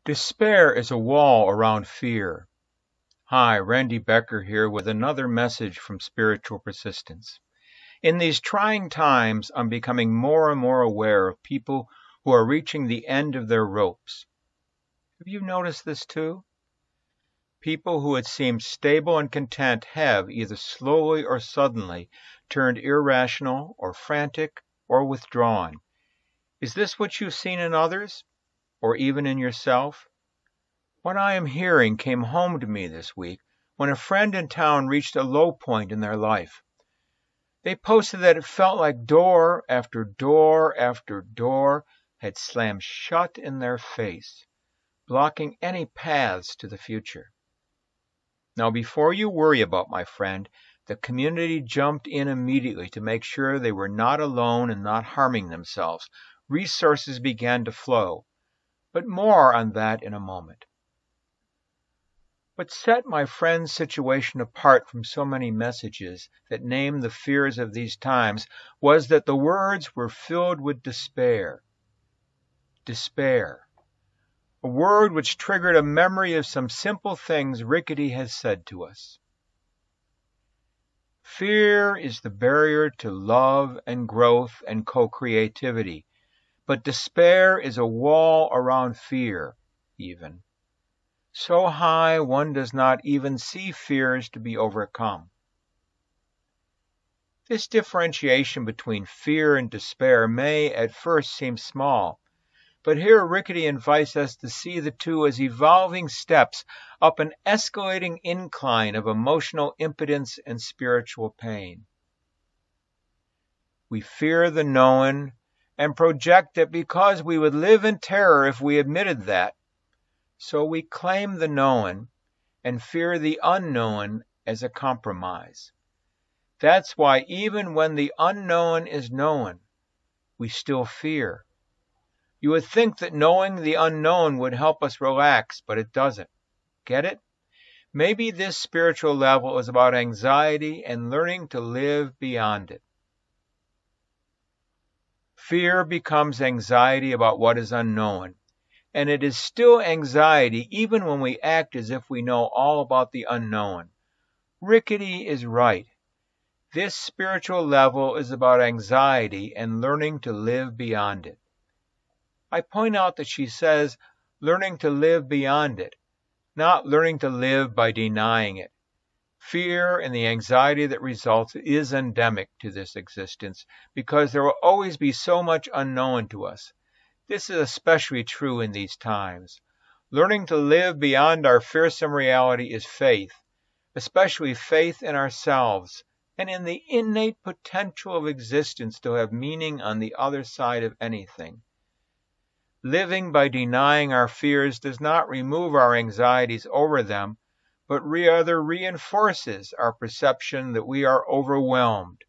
Despair is a wall around fear. Hi, Randy Becker here with another message from Spiritual Persistence. In these trying times, I'm becoming more and more aware of people who are reaching the end of their ropes. Have you noticed this too? People who had seemed stable and content have, either slowly or suddenly, turned irrational or frantic or withdrawn. Is this what you've seen in others, or even in yourself? What I am hearing came home to me this week when a friend in town reached a low point in their life. They posted that it felt like door after door after door had slammed shut in their face, blocking any paths to the future. Now, before you worry about my friend, the community jumped in immediately to make sure they were not alone and not harming themselves. Resources began to flow, but more on that in a moment. What set my friend's situation apart from so many messages that named the fears of these times was that the words were filled with despair. Despair. A word which triggered a memory of some simple things Rickety has said to us. Fear is the barrier to love and growth and co-creativity, but despair is a wall around fear, even. So high one does not even see fears to be overcome. This differentiation between fear and despair may at first seem small, but here Rickety invites us to see the two as evolving steps up an escalating incline of emotional impotence and spiritual pain. We fear the known and project that because we would live in terror if we admitted that, so we claim the known and fear the unknown as a compromise. That's why even when the unknown is known, we still fear. You would think that knowing the unknown would help us relax, but it doesn't. Get it? Maybe this spiritual level is about anxiety and learning to live beyond it. Fear becomes anxiety about what is unknown. And it is still anxiety even when we act as if we know all about the unknown. Rickety is right. This spiritual level is about anxiety and learning to live beyond it. I point out that she says learning to live beyond it, not learning to live by denying it. Fear and the anxiety that results is endemic to this existence because there will always be so much unknown to us. This is especially true in these times. Learning to live beyond our fearsome reality is faith, especially faith in ourselves and in the innate potential of existence to have meaning on the other side of anything. Living by denying our fears does not remove our anxieties over them, but rather reinforces our perception that we are overwhelmed,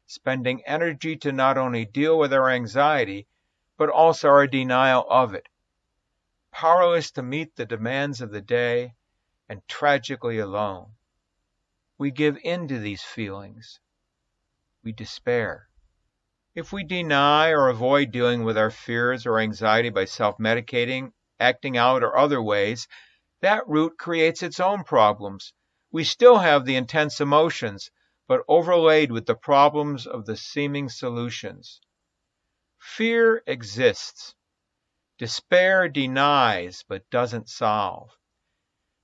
spending energy to not only deal with our anxiety, but also our denial of it, powerless to meet the demands of the day, and tragically alone. We give in to these feelings. We despair. If we deny or avoid dealing with our fears or anxiety by self-medicating, acting out, or other ways, that route creates its own problems. We still have the intense emotions, but overlaid with the problems of the seeming solutions. Fear exists. Despair denies but doesn't solve.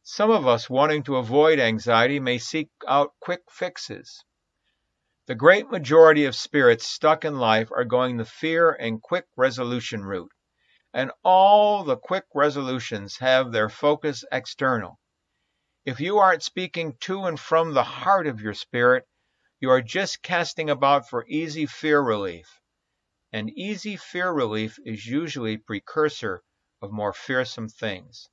Some of us wanting to avoid anxiety may seek out quick fixes. The great majority of spirits stuck in life are going the fear and quick resolution route, and all the quick resolutions have their focus external. If you aren't speaking to and from the heart of your spirit, you are just casting about for easy fear relief. And easy fear relief is usually precursor of more fearsome things.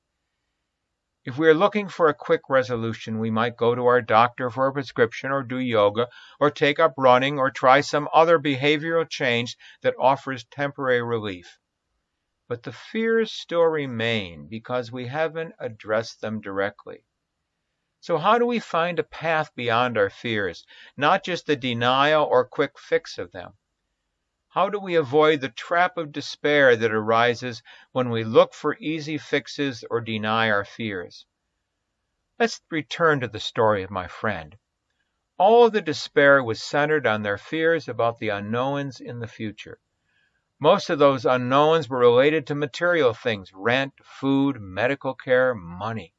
If we are looking for a quick resolution, we might go to our doctor for a prescription or do yoga or take up running or try some other behavioral change that offers temporary relief. But the fears still remain because we haven't addressed them directly. So how do we find a path beyond our fears, not just the denial or quick fix of them? How do we avoid the trap of despair that arises when we look for easy fixes or deny our fears? Let's return to the story of my friend. All of the despair was centered on their fears about the unknowns in the future. Most of those unknowns were related to material things: rent, food, medical care, money.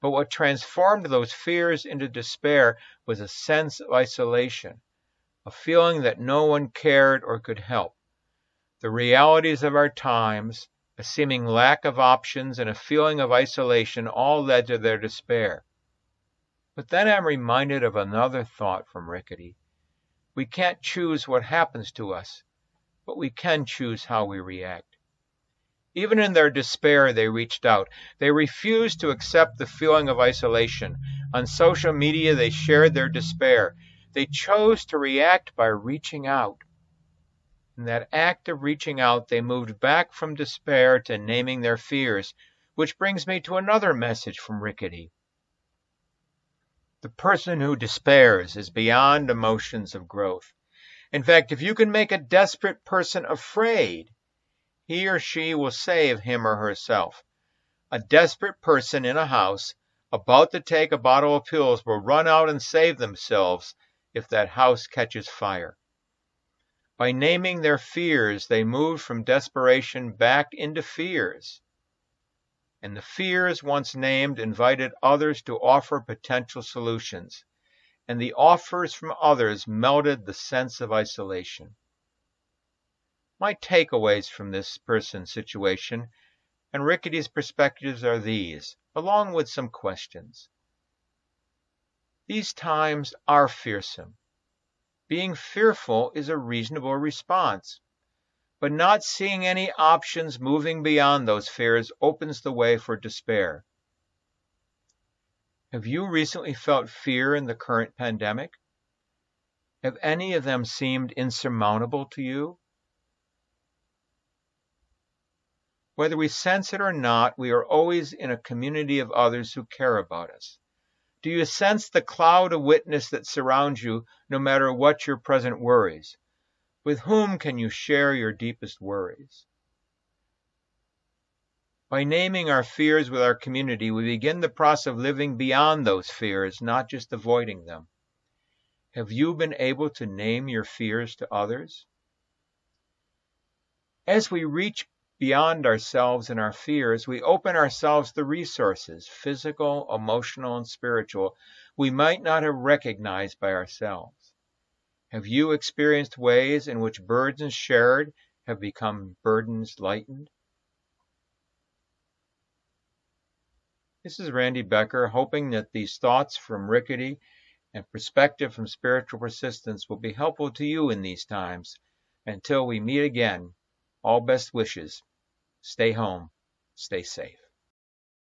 But what transformed those fears into despair was a sense of isolation, a feeling that no one cared or could help. The realities of our times, a seeming lack of options, and a feeling of isolation all led to their despair. But then I'm reminded of another thought from Rickety. We can't choose what happens to us, but we can choose how we react. Even in their despair, they reached out. They refused to accept the feeling of isolation. On social media, they shared their despair. They chose to react by reaching out. In that act of reaching out, they moved back from despair to naming their fears, which brings me to another message from Rickety. The person who despairs is beyond emotions of growth. In fact, if you can make a desperate person afraid, he or she will save him or herself. A desperate person in a house about to take a bottle of pills will run out and save themselves if that house catches fire. By naming their fears, they moved from desperation back into fears. And the fears, once named, invited others to offer potential solutions. And the offers from others melted the sense of isolation. My takeaways from this person's situation and Rickety's perspectives are these, along with some questions. These times are fearsome. Being fearful is a reasonable response, but not seeing any options moving beyond those fears opens the way for despair. Have you recently felt fear in the current pandemic? Have any of them seemed insurmountable to you? Whether we sense it or not, we are always in a community of others who care about us. Do you sense the cloud of witness that surrounds you, no matter what your present worries? With whom can you share your deepest worries? By naming our fears with our community, we begin the process of living beyond those fears, not just avoiding them. Have you been able to name your fears to others? As we reach beyond ourselves and our fears, we open ourselves to resources, physical, emotional, and spiritual, we might not have recognized by ourselves. Have you experienced ways in which burdens shared have become burdens lightened? This is Randy Becker, hoping that these thoughts from Rickety and perspective from spiritual persistence will be helpful to you in these times. Until we meet again, all best wishes. Stay home. Stay safe.